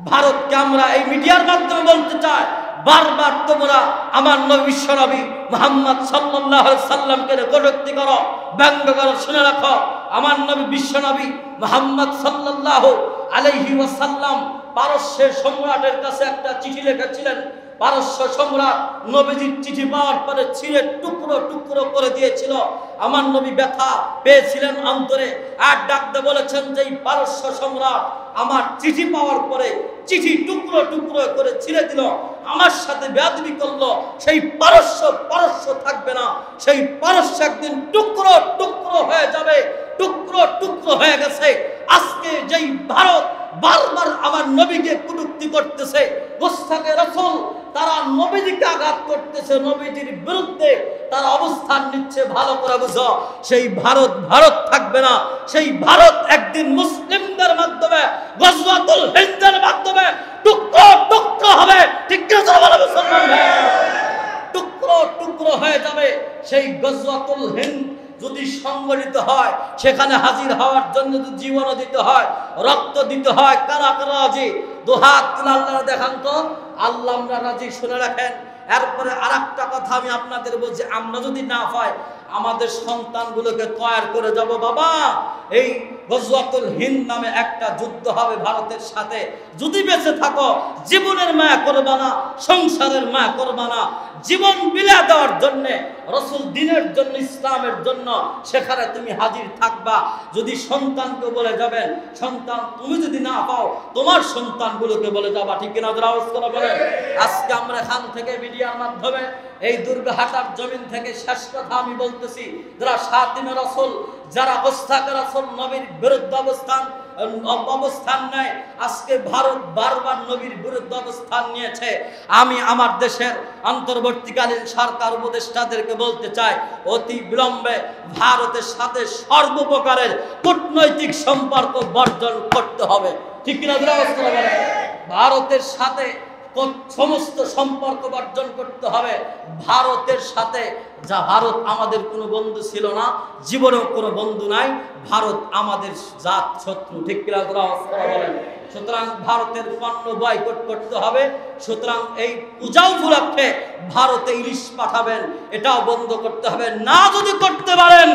ভারতকে আমরা এই মিডিয়ার মাধ্যমে বলতে চাই, বারবার তোমরা আমার নবী বিশ্বনবী মুহাম্মদ সাল্লাল্লাহু আলাইহি সাল্লামকে কটূক্তি করো, ব্যঙ্গ করো। শুনে রাখো, আমার নবী বিশ্বনবী মুহাম্মদ সাল্লাল্লাহু আলাইহি ওয়াসাল্লাম পারস্যের সম্রাটের কাছে একটা চিঠি লিখেছিলেন। পারস্য সম্রাট নবীজির চিঠি পাওয়ার পরে ছিঁড়ে টুকরো টুকরো করে দিয়েছিল। আমার নবী ব্যথা পেয়েছিলেন অন্তরে, আর ডাকতে বলেছেন যে পারস্য সম্রাট আমার চিঠি পাওয়ার পরে চিঠি টুকরো টুকরো করে ছিঁড়ে দিল, আমার সাথে বেয়াদবি করলো, সেই পারস্য থাকবে না, সেই পারস্য একদিন টুকরো টুকরো হয়ে যাবে। টুকরো টুকরো হয়ে গেছে। আজকে যেই ভারত বারবার আমার নবীকে কটূক্তি করতেছে, গোস্তাকে রাসূল, তারা নবীজিকে আঘাত করতেছে, নবীজির বিরুদ্ধে তারা অবস্থান নিচ্ছে। ভালো করে বুঝো, সেই ভারত থাকবে না। সেই ভারত একদিন মুসলিমদের মাধ্যমে, গজওয়াতুল হিন্দের মাধ্যমে টুকরো টুকরো হবে। ঠিক আছে, বলো মুসলমান ভাই, টুকরো টুকরো হয়ে যাবে। সেই গজওয়াতুল হিন্দ যদি সংগঠিত হয়, সেখানে হাজির হওয়ার জন্য যদি জীবনও দিতে হয়, রক্ত দিতে হয়, কারা কারা রাজি? দুহাত তুলে আল্লাহ দেখান তো। আল্লাহ আমরা রাজি। শুনে রাখেন। এরপরে আরেকটা কথা আমি আপনাদের বলছি, আমরা যদি না পাই, আমাদের সন্তানগুলোকে তৈরি করে যাব। বাবা, এই গজওয়াতুল হিন্দ নামে একটা যুদ্ধ হবে ভারতের সাথে। যদি বেঁচে থাকো, জীবনের মায়া করবা না, সংসারের মায়া করবা না, জীবন বিলা দেওয়ার জন্য, রাসূল দ্বীনের জন্য, ইসলামের জন্য সেখানে তুমি হাজির থাকবা। যদি সন্তানকে বলে যাবেন, সন্তান তুমি যদি না পাও, তোমার সন্তানগুলোকে বলে যাবা। ঠিক কিনা? আওয়াজ করে বলেন। আজকে আমরা এখান থেকে মিডিয়ার মাধ্যমে এই দুর্গাহাটার জমিন থেকে শেষ কথা আমি বলতেছি, যারা সাতিমে রাসূল, যারা গোস্তাকে রাসূল নবীর বিরুদ্ধে অবস্থান নেয়, আজকে ভারত বারবার নবীর বিরুদ্ধে অবস্থান নিয়েছে। আমি আমার দেশের অন্তর্বর্তীকালীন সরকার উপদেষ্টাদেরকে বলতে চাই, অতি বিলম্বে ভারতের সাথে সর্বপ্রকারের কূটনৈতিক সম্পর্ক বর্জন করতে হবে। ঠিক কিনা? ভারতের সাথে সমস্ত সম্পর্ক বর্জন করতে হবে। ভারতের সাথে, যা ভারত আমাদের কোনো বন্ধু ছিল না, জীবনেও কোনো বন্ধু নাই। ভারত আমাদের জাত শত্রু। ঠিক কিনা বলেন? সুতরাং ভারতের পণ্য বয়কট করতে হবে। সুতরাং এই পূজা উপলক্ষে ভারতে ইলিশ পাঠাবেন, এটাও বন্ধ করতে হবে। না যদি করতে পারেন,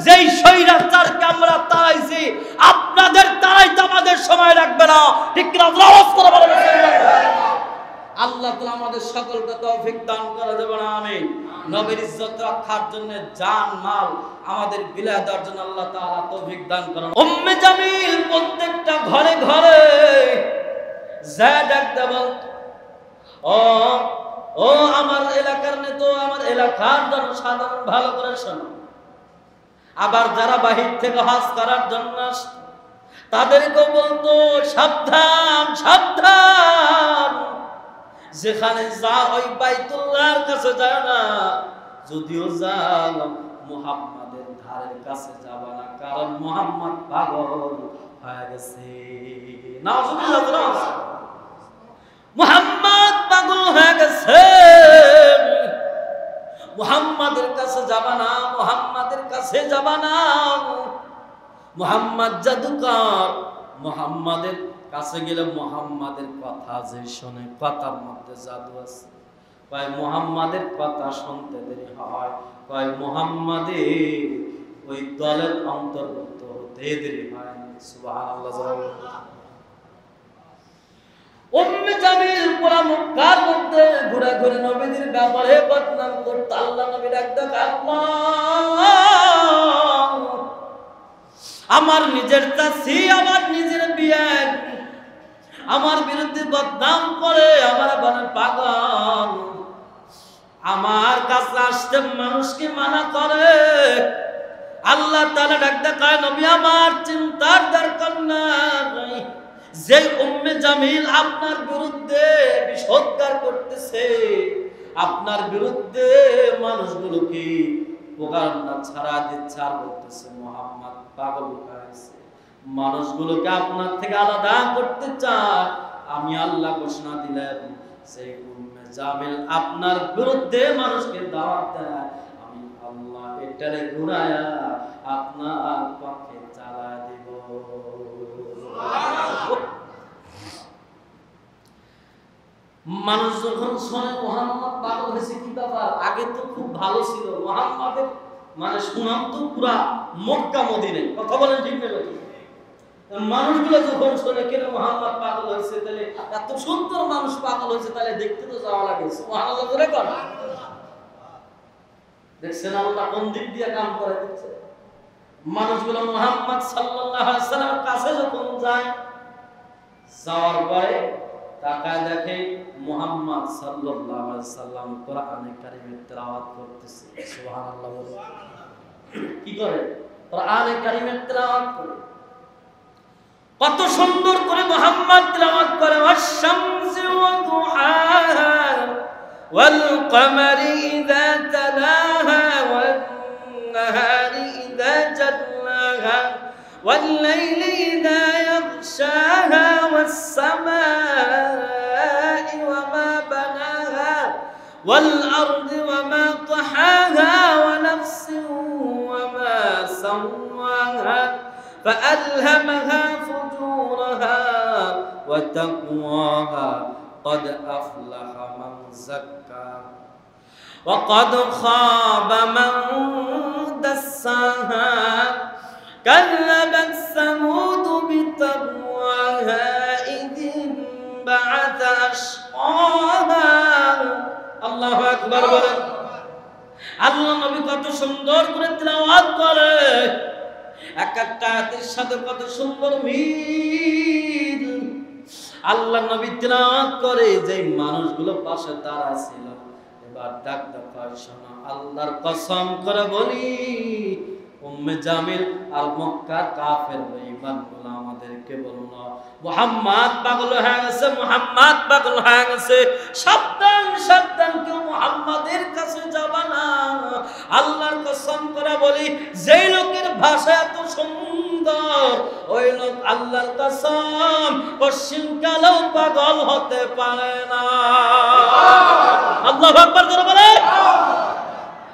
যেই স্বৈরাচারকে আমরা তাড়াইছি, আপনাদের তাড়াইতে আমাদের সময় লাগবে না। ঠিক কিনা? আল্লাহ তাআলা আমাদের সকলকে তৌফিক দান করে দেবেন। আমিন। নবীর ইজ্জত রক্ষার জন্য জান মাল আমাদের বিলিয়ে দেওয়ার জন্য আল্লাহ তাআলা তৌফিক দান করেন। উম্মে জামিল প্রত্যেকটা ঘরে ঘরে যায় ডাকতে বলত, ও আমার এলাকার নেতা, আমার এলাকার জনসাধারণ, ভালো করে শোনো। আবার যারা বাহির থেকে হজ করার জন্য তাদেরকে বলতো, সাবধান সাবধান, যেখানে যা ওই বাইতুল্লাহর কাছে যায় না, যদিও যাও মুহাম্মাদের ধারের কাছে যাবা না, কারণ মুহাম্মদ পাগল হয়ে গেছে। নাউজুবিল্লাহ, মুহাম্মদ পাগল হয়ে গেছে। মুহাম্মাদের কাছে যাবা না, মুহাম্মাদের কাছে যাবা না। মুহাম্মদ জাদুকর, মুহাম্মাদের কাছে গেলে মুহাম্মাদের কথা যে শোনে, কথার মধ্যে জাদু আছে। কয় মুহাম্মাদের কথা শুনতে দেরি হয়, কয় মুহাম্মাদের ওই দলের অন্তর্ভুক্ত হতে দেরি হয়। সুবহানাল্লাহ। উম্মে জামিল পুরা মক্কার মধ্যে ঘুরে ঘুরে নবীদের ব্যাপারে বদনাম করতে আল্লাহ নবীর একটা আমার নিজের চাচি, আমার নিজের বিয়ে আমার বিরুদ্ধে বদনাম করে, আমার বলে পাগল। আমার কাছে আসতে মানুষকে মানা করে। আল্লাহ তাআলা ডাকতে কয়, নবী আমার চিন্তার দরকার নাই। যে উম্মে জামিল আপনার বিরুদ্ধে বিষোদ্গার করতেছে, আপনার বিরুদ্ধে মানুষগুলোকে প্রোপাগান্ডা ছাড়া দিচ্ছে, আর বলতেছে মুহাম্মদ পাগল হয়েছে, মানুষগুলোকে আপনার থেকে আলাদা করতে চায়, আমি আল্লাহ ঘোষণা দিলাম, সেই উম্মে জামিল আপনার বিরুদ্ধে মানুষকে দাওয়াত দেয়, আমি আল্লাহ এটারে ঘুরায়া আপনার পক্ষে চালা দিব। মানুষ যখন শোনে মুহাম্মদ পাগল হয়েছে, কি ব্যাপার, আগে তো খুব ভালো ছিল, মুহাম্মাদের মানে সুনাম তো পুরা মক্কা মদিনায়, কথা বলেন ঠিক না? মানুষগুলো যখন শোনে কেন মুহাম্মদ পাগল হয়েছে, তাহলে এত সুন্দর মানুষ পাগল হয়েছে, তাহলে দেখতে তো যাওয়া লাগে। সুবহানাল্লাহ করে কর। দেখছেন আল্লাহ কোন দিক দিয়ে কাম করে দিচ্ছে। মানুষগুলো মুহাম্মদ সাল্লাল্লাহু আলাইহি ওয়াসাল্লামের কাছে যখন যায়, যাওয়ার পরে তাকায় দেখে মুহাম্মদ সাল্লাল্লাহু আলাইহি ওয়াসাল্লাম কোরআনে কারীমের তেলাওয়াত করতেছে। সুবহানাল্লাহ বলে কি করে? কোরআনে কারীমের তেলাওয়াত করে। কত সুন্দর করে মুহাম্মদ তেলাওয়াত করে, ওয়াশ-শামসি ওয়া দুহাহা ওয়াল কমারি ইযা তালাহা ওয়ান নাহারি ইযা জাল্লাহা ওয়াল লাইলি ইযা ইয়াগশাহা ওয়াস সামাই ওয়া মা বানাহা ওয়াল আরদি ওয়া মা তাহাহা ওয়া নাফসিন ওয়া মা সাওয়াহা فألهمها فجورها وتقواها قد أفلح من زكاها وقد خاب من دساها كذبت ثمود بتقواها إذ انبعث أشقاها الله أكبر বলেন। আল্লাহ নবী কত সুন্দর করে তেলাওয়াত করে, এক একটা আয়াতের সাথে কত সুন্দর মিল। আল্লাহ নবী তেলাওয়াত করে, যে মানুষগুলো পাশে দাঁড়া ছিল এবার ডাক ডাক শোনা, আল্লাহর কসম করে বলি, উম্মে জামিল আর মক্কার কাফের বেঈমানগুলো আমাদেরকে বলল মুহাম্মদ পাগল হয়ে গেছে, মুহাম্মদ পাগল হয়ে গেছে, সাবধান সাবধান, কেউ মুহাম্মাদের কাছে যাবা না। আল্লাহর কসম করে বলি, যেই লোকের ভাষা এত সুন্দর, ওই লোক আল্লাহর কসম পশ্চিম কালেও পাগল হতে পারে না। আল্লাহু আকবার করে বলে।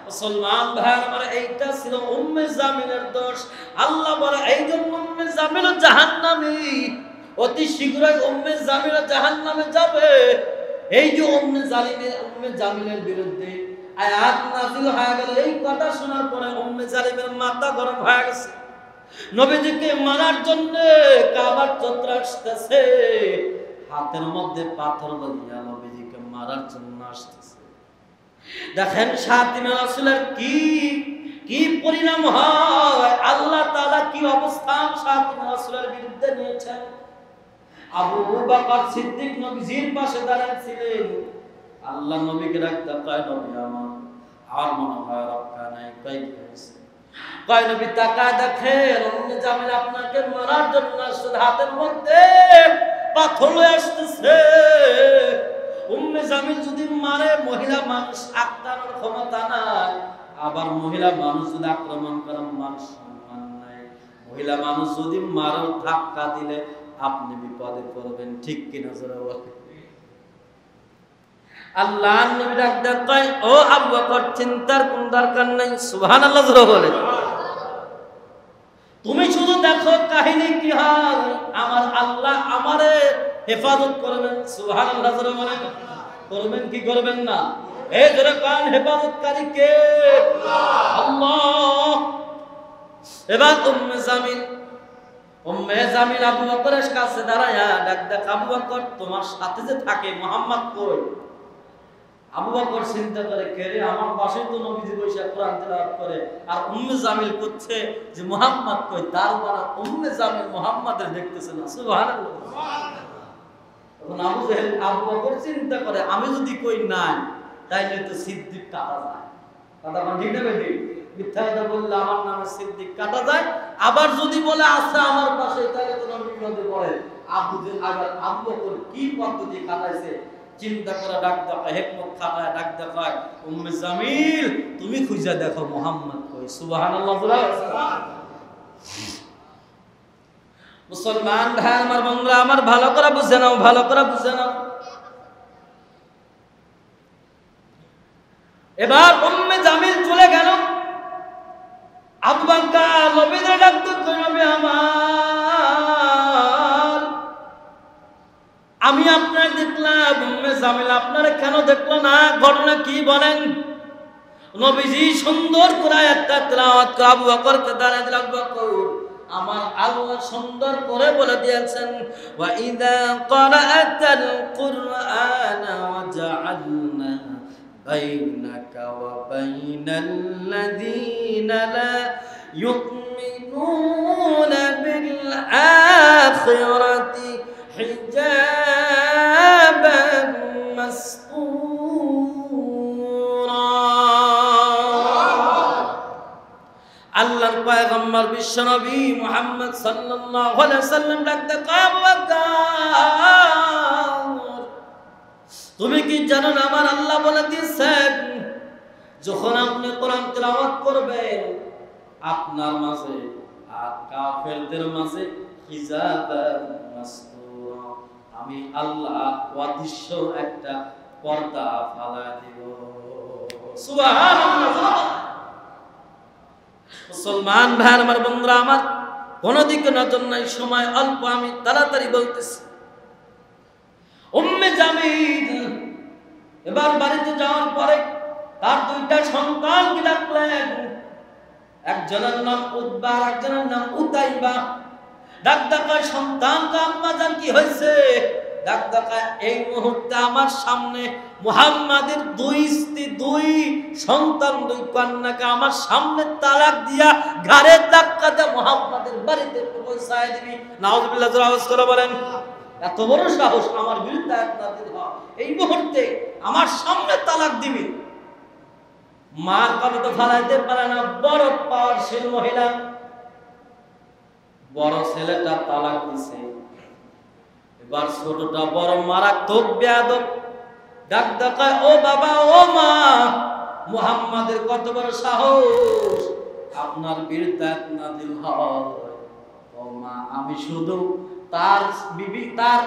মুসলমান ভাই আমার, এইটা ছিল উম্মে জামিলের দোষ। আল্লাহ বলে এই জন্য উম্মে জামিল জাহান্নামী, অতি শীঘ্রই উম্মে জামিল জাহান্নামে যাবে। এই যে উম্মে জামিলের বিরুদ্ধে আয়াত নাযিল হয়ে গেল, এই কথা শোনার পরে উম্মে জালিমের মাথা গরম হয়ে গেছে। নবীজিকে মারার জন্য কাবার চত্বরে আসতেছে, হাতের মধ্যে পাথর লইয়া নবীজিকে মারার জন্য আসতেছে। দেখেন সাতিনা রাসূলের কি পরিণাম হয়, আল্লাহ তাআলা কি অবস্থান সাতিনা রাসূলের বিরুদ্ধে নিয়েছেন। আবু বকর সিদ্দিক নবীজির পাশে দাঁড়িয়ে ছিলেন। আল্লাহ নবীকে ডাকতে কয়, নবী আমার আর মনে হয় রক্ষা নাই, কই হয়েছে? কয় নবী তাকায় দেখেন উম্মে জামিল আপনাকে মারার জন্য আসছে, হাতের মধ্যে পাথর লয়ে আসতেছে। উম্মে জামিল যদি মারে, মহিলা মানুষ আক্রমণের ক্ষমতা নাই, আবার মহিলা মানুষ যদি আক্রমণ করে মান সম্মান নাই। মহিলা মানুষ যদি মারো, ধাক্কা দিলে আপনি বিপদে পড়বেন, ঠিক কিনা জোরে বলেন। আল্লাহ নবী ডাক কয়, ও আবু বকর চিন্তার কোন দরকার নাই, সুবহানাল্লাহ জোরে বলেন। তুমি শুধু দেখো কাহিনী কি হয়, আমার আল্লাহ আমারে হেফাজত করবেন, সুবহানাল্লাহ জোরে বলেন। করবেন কি করবেন না? এই জোরে কান, হেফাজতকারী কে? আল্লাহ। এবার উম্মে জামিল আবু বকরের কাছে দাঁড়ায়া ডাক আবু বকর তোমার সাথে যে থাকে মুহাম্মদ কই? আবু বকর চিন্তা করে, কে রে, আমার পাশে তো নবীজি বসে কোরআন তেলাওয়াত করে, আর উম্মে জামিল করছে যে মুহাম্মদ কই, তার মানে উম্মে জামিল মুহাম্মাদের দেখতেছে না। সুবহানাল্লাহ। তখন আবু বকর চিন্তা করে, আমি যদি কই নাই তাইলে তো সিদ্দিক কাটা যায়। কথা বল ঠিক না বেটি? মিথ্যা কথা বললে আমার নামে সিদ্দিক কাটা যায়, আবার যদি বলে আছে আমার পাশে, তাহলে তো নবী বিপদে পড়ে। আবু বকর কি পদ্ধতি কাটাইছে চিন্তা করে ডাক দেয়, হিকমত খাটায় ডাক দেয়, উম্মে জামিল তুমি খুঁজে দেখো মুহাম্মদ কই। সুবহানাল্লাহ। মুসলমান ভাই আমার, বন্ধুরা আমার, ভালো করে বুঝে নাও, ভালো করে বুঝে নাও। এবার উম্মে জামিল চলে গেল। আবু বকর নবীকে ডাকতে, নবী আমার, আমি আপনার দেখলাম, উম্মে জামিল আপনারা কেন দেখলো না? ঘটনা কি বলেন? নবীজি সুন্দর করে আয়াতটা তেলাওয়াত করে আবু বকরকে দাঁড়ায় দিলেন। আবু বকর, আমার আল্লাহ সুন্দর করে বলে দিয়েছেন, ওয়া ইযা ক্বারাআতাল কুরআনা ওয়াজআলনা বাইনাকা ওয়া বাইনাল্লাযীনা লা ইউমিনুনা বিল আখিরাতি হিজাবান মাসতুরা। আল্লাহর পয়গম্বর বিশ্বনবী মুহাম্মদ সাল্লাল্লাহু আলাইহি ওয়াসাল্লাম ডাকতে কয়, আবু বকর, তুমি কি জানো না আমার আল্লাহ বলে দিয়েছেন যখন আপনি কোরআন তেলাওয়াত করবেন আপনার মাঝে আর কাফেরদের মাঝে হিজাবান মাসতুরা, আমি আল্লাহ অদৃশ্য একটা পর্দা ফালা দেব। সুবহানাল্লাহ। মুসলমান ভাই আমার, বন্ধুরা আমার, কোন দিকে নজর নাই, সময় অল্প, আমি তাড়াতাড়ি বলতেছি। উম্মে জামিল এবার বাড়িতে যাওয়ার পরে তার দুইটা সন্তানকে ডাকলেন। একজনের নাম উতবা, একজনের নাম উতাইবা। ডাক ডাকা সন্তানকে, আম্মা জান কি হয়েছে? ডাক ডাকা, এই মুহূর্তে আমার সামনে মুহাম্মাদের দুই স্ত্রী, দুই সন্তান, দুই কন্যাকে আমার সামনে তালাক দিয়া ঘাড়ে ধাক্কা দিয়ে মুহাম্মাদের বাড়িতে পৌঁছায় দিবি। নাউযুবিল্লাহ, আওয়াজ করে বলেন। এত বড় সাহস, আমার বিরুদ্ধে এই মুহূর্তে আমার সামনে তালাক দিবি? মার কথা তো ফালাইতে পারে না, বড় পাওয়ারশীল মহিলা। বড় ছেলেটা তালাক দিছে, এবার ছোটটা বড় মারাত্মক বেয়াদব। ডাক ডাকায়, ও বাবা, ও মা, মুহাম্মাদের কত বড় সাহস আপনার বিরুদ্ধে নাযিল হয়। ও মা, আমি শুধু তার বিবি, তার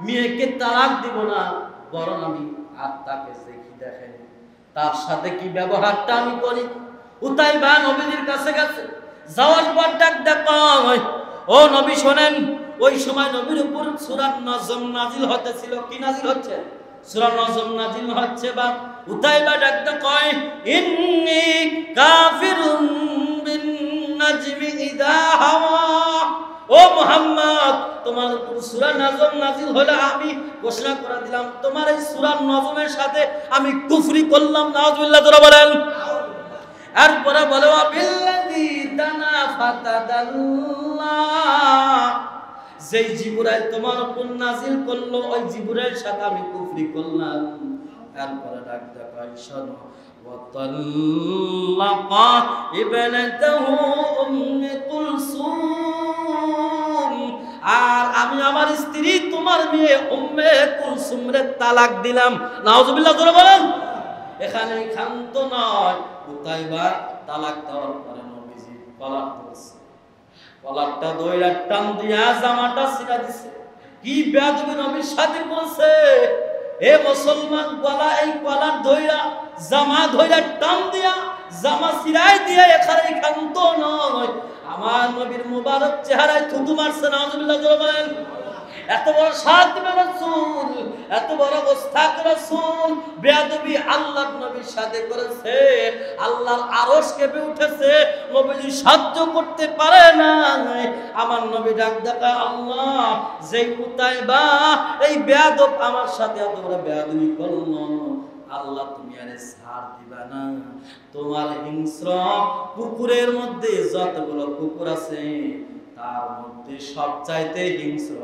মেয়েকে তালাক দিব না, বরং আমি আর তাকে দেখি, দেখেন তার সাথে কি ব্যবহারটা আমি করি। উতাইবা নবীর কাছে গেছে, যাওয়ার পর ডাক ডাকায়, ও নবী শোনেন, ওই সময় নবীর উপর সূরা নজম নাজিল হতেছিল। কি নাজিল হচ্ছে? সূরা নজম নাজিল হচ্ছে। বা উতাইবা ডাক ডাকায়, ইন্নী কাফিরুন বিন নাজমি ইযা হাওয়া। ও মুহাম্মদ, তোমার উপর সূরা নজম নাজিল হলে আমি ঘোষণা করে দিলাম তোমার এই সূরা নজমের সাথে আমি কুফরি করলাম। নাউযুবিল্লাহ, তোরা বলেন। এরপরে বলে, বিল্লাযী দানা ফাতাদাল্লাহ, যেই জিবরাইল তোমার উপর নাজিল করলো ওই জিবরাইলের সাথে আমি কুফরি করলাম। এরপরে ডাক দেখাই, শোনো, ওয়া তাল্লাকা ইবনাতাহু উম্মে কুলসুম, আর আমি আমার স্ত্রী তোমার মেয়ে উম্মে কুলসুমরে তালাক দিলাম। নাউযুবিল্লাহ, তোরা বলেন। এখানে ক্ষান্ত নয়, উতাইবা তালাক দেওয়ার পরে নবীজি কলার ধরছে, কলারটা দইরা টান দিয়া জামাটা ছিঁড়া দিছে। কি বেয়াদবি নবীর সাথে করেছে! এ মুসলমান, গলা এই কলার দইরা জামা ধইরা টান দিয়া জামা ছিঁড়াই দিয়া এখানে ক্ষান্ত নয়, আমার নবীর মুবারক চেহারায় থুতু মারছে। নাউযুবিল্লাহ, বলেন। এত বড় সাহায্য রাসূল, এত বড় অবস্থা রাসূল বেয়াদবি আল্লাহর নবীর সাথে করেছে, আল্লাহর আরশ কেঁপে উঠেছে, নবীজি সহ্য করতে পারে না। আমার নবী ডাক ডাকা, আল্লাহ, যেই উতাইবা এই বেয়াদব আমার সাথে এত বড় বেয়াদবি করলো, আল্লাহ তুমি আরে ছাড় দিবা না? তোমার হিংস্র কুকুরের মধ্যে যতগুলো কুকুর আছে তার মধ্যে সবচাইতে হিংস্র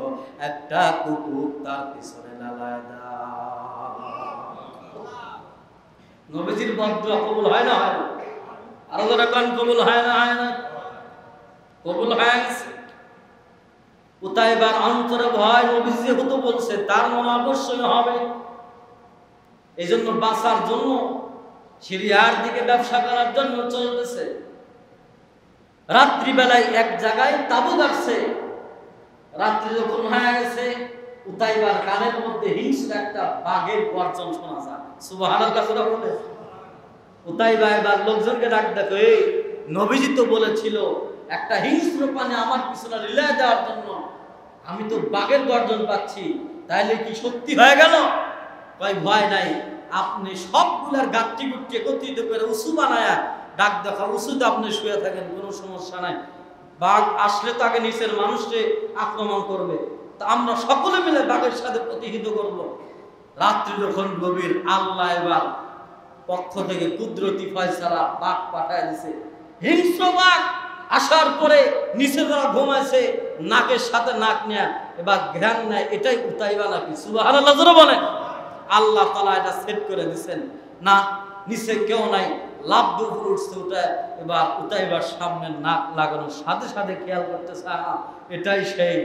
একটা কুকুর তার পিছনে লাগায় দাও। নবীজির বদদুয়া কবুল হয় না? হয় না? আরো যারা কান কবুল হয় না? হয় না? কবুল হয় গেছে। উতাইবার অন্তরে ভয়, নবীজি যেহেতু বলছে তার মনে অবশ্যই হবে। এই জন্য বাঁচার জন্য সিরিয়ার দিকে ব্যবসা করার জন্য চলতেছে। রাত্রিবেলায় এক জায়গায় তাবু গাড়ছে। রাত্রি যখন হয়ে গেছে, উতাইবার কানের মধ্যে হিংস্র একটা বাঘের গর্জন শোনা যায়। সুবহানাল্লাহ, বলে উতাইবা এবার লোকজনকে ডাক দেখো, এই নবীজি তো বলেছিল একটা হিংস্র প্রাণী আমার পিছনে রিলে দেওয়ার জন্য, আমি তো বাঘের গর্জন পাচ্ছি, তাইলে কি সত্যি হয়ে গেল? কয় ভয় নাই, আপনি সবগুলার গাঁটটি গুটটি একত্রিত করে উঁচু বানায়া ডাক দেখা, উঁচুতে আপনি শুয়ে থাকেন, কোনো সমস্যা নাই। বাঘ আসলে তাকে নিচের মানুষকে আক্রমণ করবে, তা আমরা সকলে মিলে বাঘের সাথে প্রতিহিত করব। রাত্রি যখন গভীর, আল্লাহ এবার পক্ষ থেকে কুদরতি ফয়সালা বাঘ পাঠায় দিছে। হিংস্র বাঘ আসার পরে নিচে যারা ঘুমাইছে নাকের সাথে নাক নেয়া, এবার ঘ্রাণ নেয়, এটাই উতাইবা নাকি? সুবহানাল্লাহ জোরে বলেন। আল্লাহ তাআলা এটা সেট করে দিবেন না, নিচে কেউ নাই, লাভ দু উঠছে উঠে, এবার উতাইবার সামনে নাক লাগানোর সাথে সাথে খেয়াল করতেছে এটাই সেই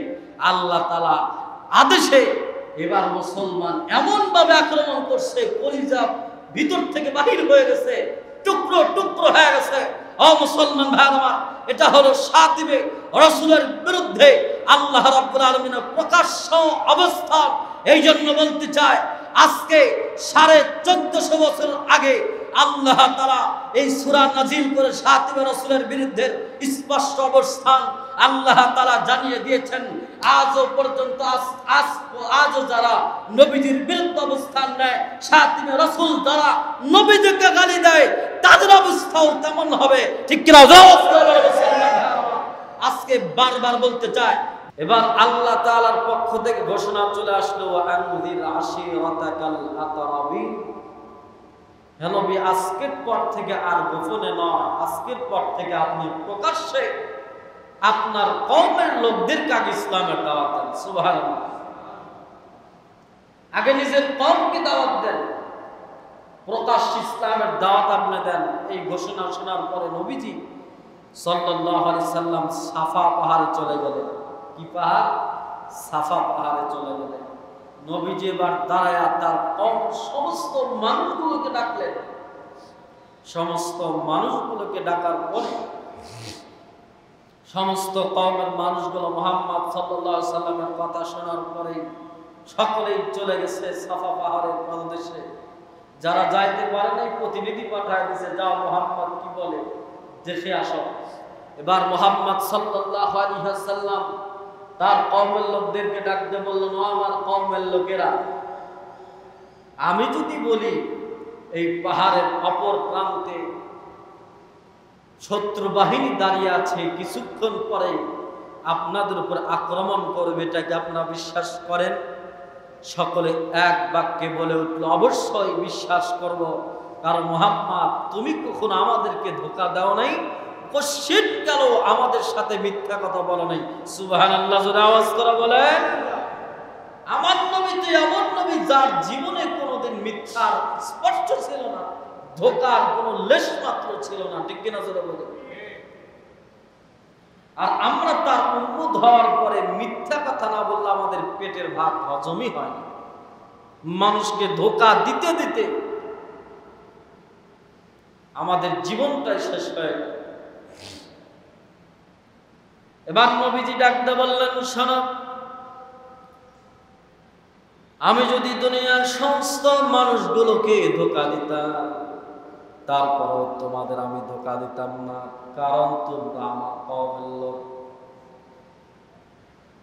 আল্লাহ তাআলা আদেশে। এবার মুসলমান এমন ভাবে আক্রমণ করছে, কলিজা ভিতর থেকে বাহির হয়ে গেছে, টুকরো টুকরো হয়ে গেছে। ও মুসলমান ভাই আমার, এটা হলো সাতিবে রাসূলের বিরুদ্ধে আল্লাহ রাব্বুল আলামিনের প্রকাশ্য অবস্থান। এই জন্য বলতে চায়, আজকে 1450 বছর আগে আল্লাহ তাআলা এই সূরা নাজিল করে সাতিবে রাসূলের বিরুদ্ধে স্পষ্ট অবস্থান আল্লাহ তাআলা জানিয়ে দিয়েছেন। আজও পর্যন্ত আজও যারা নবীজির বিরুদ্ধে অবস্থান নেয়, সাতিবে রাসূল যারা নবীজিকে গালি দেয়, তাদের অবস্থাও তেমন হবে। ঠিক কিনা? আজকে বারবার বলতে চায়। এবার আল্লাহ তাআলার পক্ষ থেকে ঘোষণা চলে আসলো, আনযির আশিরাতাকাল আকরাবিন। হে নবী, আজকের পর থেকে আর গোপনে নয়, আজকের পর থেকে আপনি প্রকাশ্যে আপনার কওমের লোকদেরকে আগে ইসলামের দাওয়াত দেন। সুবহানাল্লাহ। আগে নিজের কওমকে দাওয়াত দেন, প্রকাশ্য ইসলামের দাওয়াত আপনি দেন। এই ঘোষণা শোনার পরে নবীজি সাল্লাল্লাহু আলাইহি সাল্লাম সাফা পাহাড়ে চলে গেলেন। কি পাহাড়? সাফা পাহাড়ে চলে গেলেন। নবীজি এবার দাঁড়ায়া তার সমস্ত মানুষগুলোকে ডাকলেন। সমস্ত মানুষগুলোকে ডাকার পরে সমস্ত কওমের মানুষগুলো মুহাম্মদ সাল্লাল্লাহু আলাইহি সাল্লামের কথা শোনার পরে সকলেই চলে গেছে সাফা পাহাড়ের প্রদেশে। যারা যাইতে পারে নাই প্রতিনিধি পাঠায় দিয়েছে, যাও মুহাম্মদ কি বলে দেখে আসো। এবার মুহাম্মদ সাল্লাল্লাহু আলাইহি ওয়াসাল্লাম তার কওমের লোকদেরকে ডাকতে বললেন, ও আমার কওমের লোকেরা, আমি যদি বলি এই পাহাড়ের অপর প্রান্তে শত্রু বাহিনী দাঁড়িয়ে আছে, কিছুক্ষণ পরে আপনাদের উপর আক্রমণ করবে, এটাকে আপনারা বিশ্বাস করেন? সকলে এক বাক্যে বলে উঠল, অবশ্যই বিশ্বাস করব, কারণ মুহাম্মদ তুমি কখনো আমাদেরকে ধোঁকা দাও নাই, কশিন গেল আমাদের সাথে মিথ্যা কথা বলো নাই। সুবহানাল্লাহ জোরে আওয়াজ করে বলেন। আমার নবী তো এমন নবী যার জীবনে কোনোদিন মিথ্যার স্পর্শ ছিল না, ধোঁকার কোনো লেশ মাত্র ছিল না। ঠিক কিনা জোরে বলেন। আর আমরা তার উম্মত হওয়ার পরে মিথ্যা কথা না বললে আমাদের পেটের ভাত হজমই হয় না। মানুষকে ধোঁকা দিতে দিতে আমাদের জীবনটাই শেষ হয়ে গেল। এবার নবীজি ডাকতে বললেন, শোনো, আমি যদি দুনিয়ার সমস্ত মানুষগুলোকে ধোঁকা দিতাম, তারপরও তোমাদের আমি ধোঁকা দিতাম না, কারণ তোমরা আমার কওমের লোক।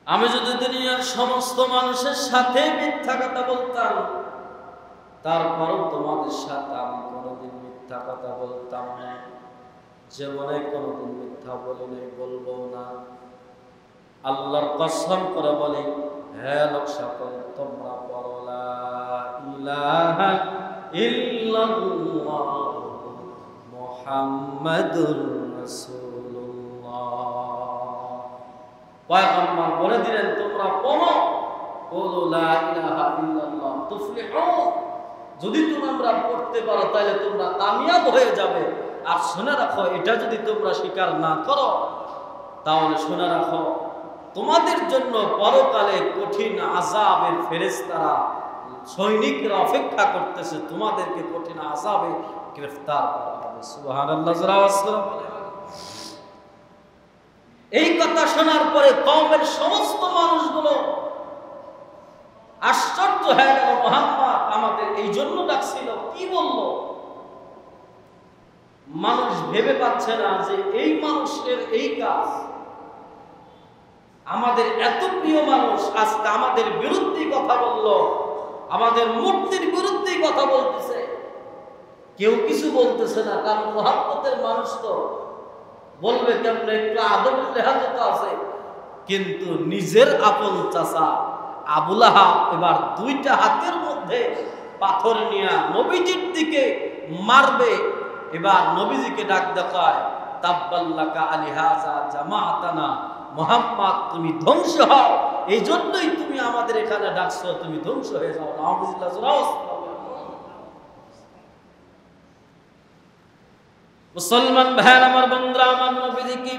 আমি যদি দুনিয়ার সমস্ত মানুষের সাথে মিথ্যা কথা বলতাম, তারপরও তোমাদের সাথে আমি কোনোদিন মিথ্যা কথা বলতাম না। জীবনে কোনোদিন মিথ্যা বলি নাই, বলবো না। আল্লাহর কসম করে বলি, হে লোক সকল, তোমরা বলো লা ইলাহা ইল্লাল্লাহ মুহাম্মাদুর রাসূলুল্লাহ। পয়গম্বর বলে দিলেন, তোমরা বলো, বলো লা ইলাহা ইল্লাল্লাহ তুফলিহুন। যদি তোমরা পড়তে পারো তাহলে তোমরা কামিয়াব হয়ে যাবে। আর শুনে রাখো, এটা যদি তোমরা স্বীকার না করো, তাহলে শুনে রাখো, তোমাদের জন্য পরকালে কঠিন আযাবের ফেরেশতারা, সৈনিকরা অপেক্ষা করতেছে, তোমাদেরকে কঠিন আযাবে গ্রেফতার করা হবে। সুবহানাল্লাহ জোরে আওয়াজ করে বলেন। এই কথা শোনার পরে কওমের সমস্ত মানুষগুলো আশ্চর্য হয়ে গেল, মুহাম্মদ আমাদের এই জন্য ডাকছিল, কি বলল? মানুষ ভেবে পাচ্ছে না যে এই মানুষের এই কাজ, আমাদের এত প্রিয় মানুষ আজকে আমাদের বিরুদ্ধে কথা বলল, আমাদের মূর্তির বিরুদ্ধে কথা বলতেছে, কেউ কিছু বলতেছে না, কারণ মুহাব্বতের মানুষ তো বলবে কেমন, একটু আদবের লেহাজে তো আছে। কিন্তু নিজের আপন চাচা আবু লাহাব এবার দুইটা হাতের মধ্যে পাথর নিয়ে নবীজির দিকে মারবে। এবার নবীজিকে ডাক দেখায়, তাব্বাল্লাকা আলিহাজা জামাআতানা, মুহাম্মদ তুমি ধ্বংস হও, এই জন্যই তুমি আমাদের এখানে ডাকছো, তুমি ধ্বংস হয়ে যাও। নাউযুবিল্লাহ। মুসলমান ভাইয়ের আমার, বন্ধুরা আমার, নবীজিকে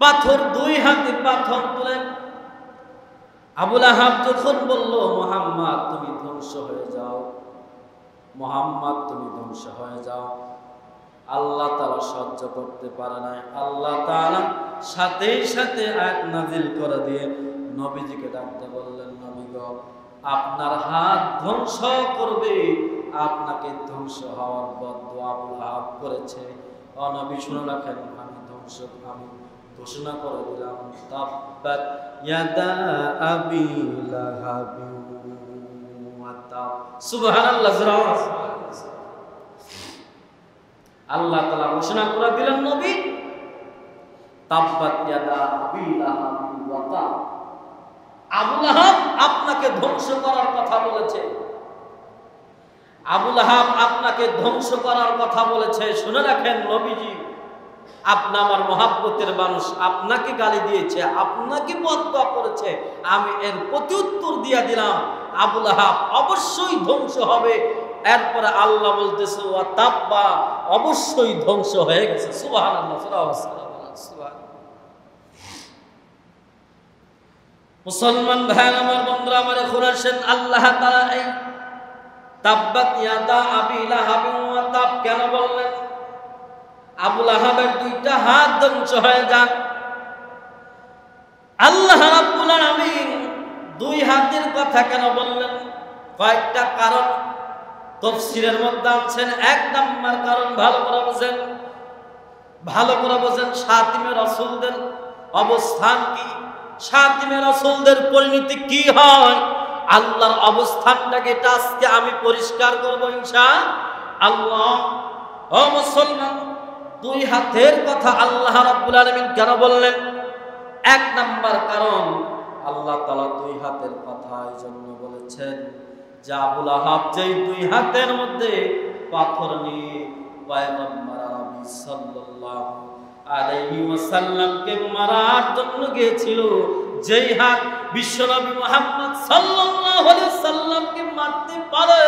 পাথর, দুই হাতে পাথর তুলে আবু লাহাব যখন বলল, মুহাম্মদ তুমি ধ্বংস হয়ে যাও, মুহাম্মদ তুমি ধ্বংস হয়ে যাও, আল্লাহ তাআলা সহ্য করতে পারে না। আল্লাহ তাআলা সাথে সাথে আয়াত নাযিল করে দিয়ে নবীজিকে ডাকতে বললেন, নবী গো, আপনার হাত ধ্বংস করবে, আপনাকে ধ্বংস হওয়ার বদদুয়া আবু লাহাব করেছে। ও নবী শুনে রাখেন, আমি ঘোষণা করে দিলাম, তাব্বাত ইয়াদা আবি লাহাব ওয়া তাব। সুবহানাল্লাহ। আল্লাহ তাআলা ঘোষণা করে দিলেন, নবী, তাব্বাত ইয়াদা আবি লাহাব ওয়া তাব, আবু লাহাব আপনাকে ধ্বংস করার কথা বলেছে, আবু লাহাব আপনাকে ধ্বংস করার কথা বলেছে। শুনে রাখেন নবীজি, আপনি আমার মহাব্বতের মানুষ, আপনাকে গালি দিয়েছে, আপনাকে বদদুয়া করেছে, আমি এর প্রত্যুত্তর দিয়ে দিলাম, আবু লাহাব অবশ্যই ধ্বংস হবে। এরপরে আল্লাহ বলতেছে, ওয়া তাব্বা, অবশ্যই ধ্বংস হয়ে গেছে। সুবহানাল্লাহ। মুসলমান ভাই আমার, বন্ধুরা আমার, এখন আসেন, আল্লাহ তাআলা এই তাব্বাত ইয়াদা আবি লাহাব ওয়া তাব কেন বললেন? আবু লাহাবের দুইটা হাত ধ্বংস হয়ে যাক। আল্লাহ রাব্বুল আলামিন দুই হাতের কথা কেন বললেন? কয়েকটা কারণ তাফসীরের মধ্যে আছেন। এক নাম্বার কারণ, ভালো করে বোঝেন, ভালো করে বোঝেন, শাতিমে রাসূলদের অবস্থান কি, শাতিমে রাসূলদের পরিণতি কি হয়, আল্লাহর অবস্থানটাকে এটা আজকে আমি পরিষ্কার করব ইনশাআল্লাহ। ও মুসলমান, দুই হাতের কথা আল্লাহ রাব্বুল আলামিন কেন বললেন? এক নাম্বার কারণ, আল্লাহ তাআলা দুই হাতের কথা এই জন্য বলেছেন যে আবু লাহাব যেই দুই হাতের মধ্যে পাথর নিয়ে পয়গম্বর আরবি সাল্লাল্লাহু আলাইহি ওয়াসাল্লামকে মারার জন্য গিয়েছিল, যেই হাত বিশ্বনবী মুহাম্মদ সাল্লাল্লাহু আলাইহি সাল্লামকে মারতে পারে,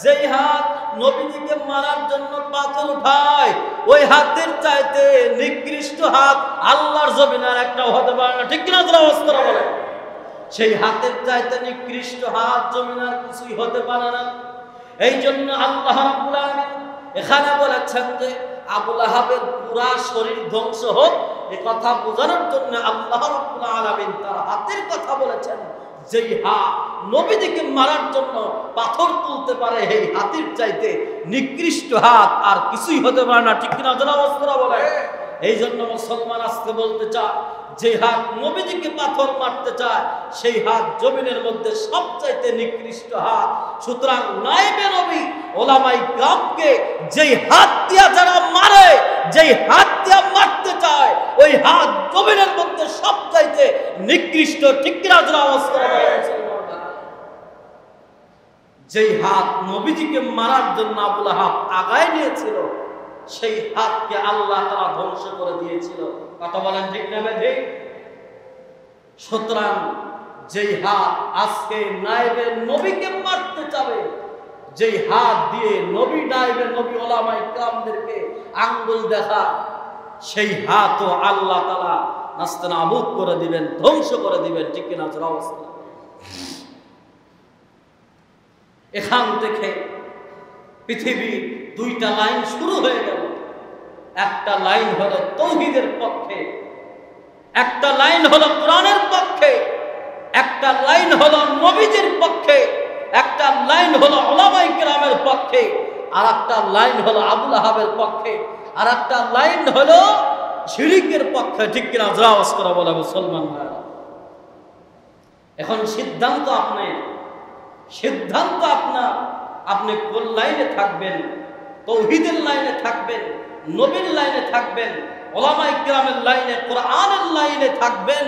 যেই হাত নবীজিকে মারার জন্য পাথর উঠায়, ওই হাতের চাইতে নিকৃষ্ট হাত আল্লাহর জমিনে আর একটা হতে পারে না। ঠিক কিনা আপনারা আওয়াজ করে বলেন? সেই হাতের চাইতে নিকৃষ্ট হাত জমিনে আর কিছুই হতে পারে না। এই জন্য আল্লাহ রাব্বুল আলামিন এখানে বলেছেন যে আবু লাহাবের পুরা শরীর ধ্বংস হোক, এই কথা বোঝানোর জন্য আল্লাহ রাব্বুল আলামিন তার হাতের কথা বলেছেন, যেই হাত নবীজিকে মারার জন্য পাথর তুলতে পারে, এই হাতের চাইতে নিকৃষ্ট হাত আর কিছুই হতে পারে না। ঠিক কিনা যারা অবস্থা বলে? এই জন্য মুসলমান আজকে বলতে চায়, যে হাত নবীজিকে পাথর মারতে চায়, সেই হাত জমিনের মধ্যে সবচাইতে নিকৃষ্ট হাত। সুতরাং নায়েবে নবী ওলামায়ে কিরামকে যেই হাত দিয়া যারা মারে, যেই হাত দিয়া মারতে চায়, ওই হাত জমিনের মধ্যে সবচাইতে নিকৃষ্ট। ঠিক কিনা যারা অবস্থা বলে? যেই হাত নবীজিকে মারার জন্য আবু লাহাব আগায় নিয়েছিল, সেই হাতকে আল্লাহ তাআলা ধ্বংস করে দিয়েছিল। কথা বলেন ঠিক না ঠিক? সুতরাং যেই হাত আজকে নায়েবে নবীকে মারতে যাবে, যেই হাত দিয়ে নবী নায়েবে নবী ওলামায়ে কিরামদেরকে আঙ্গুল দেখা, সেই হাতও আল্লাহ তাআলা নাস্তানাবুদ করে দিবেন, ধ্বংস করে দিবেন। ঠিক কিনা অবস্থা? এখান থেকে পৃথিবীর দুইটা লাইন শুরু হয়ে গেল। একটা লাইন হলো তাওহীদের পক্ষে, একটা লাইন হলো কোরআনের পক্ষে, একটা লাইন হলো নবীজির পক্ষে, একটা লাইন হলো উলামায়ে কিরামের পক্ষে, আর একটা লাইন হলো আবু লাহাবের পক্ষে, আর একটা লাইন হলো শিরকের পক্ষে, ঠিক কিনা আওয়াজ করে বলে মুসলমান ভাইরা। এখন সিদ্ধান্ত আপনার, আপনি কোন লাইনে থাকবেন? তাওহীদের লাইনে থাকবেন, নবীর লাইনে থাকবেন, উলামায়ে কিরামের লাইনে, কোরআনের লাইনে থাকবেন,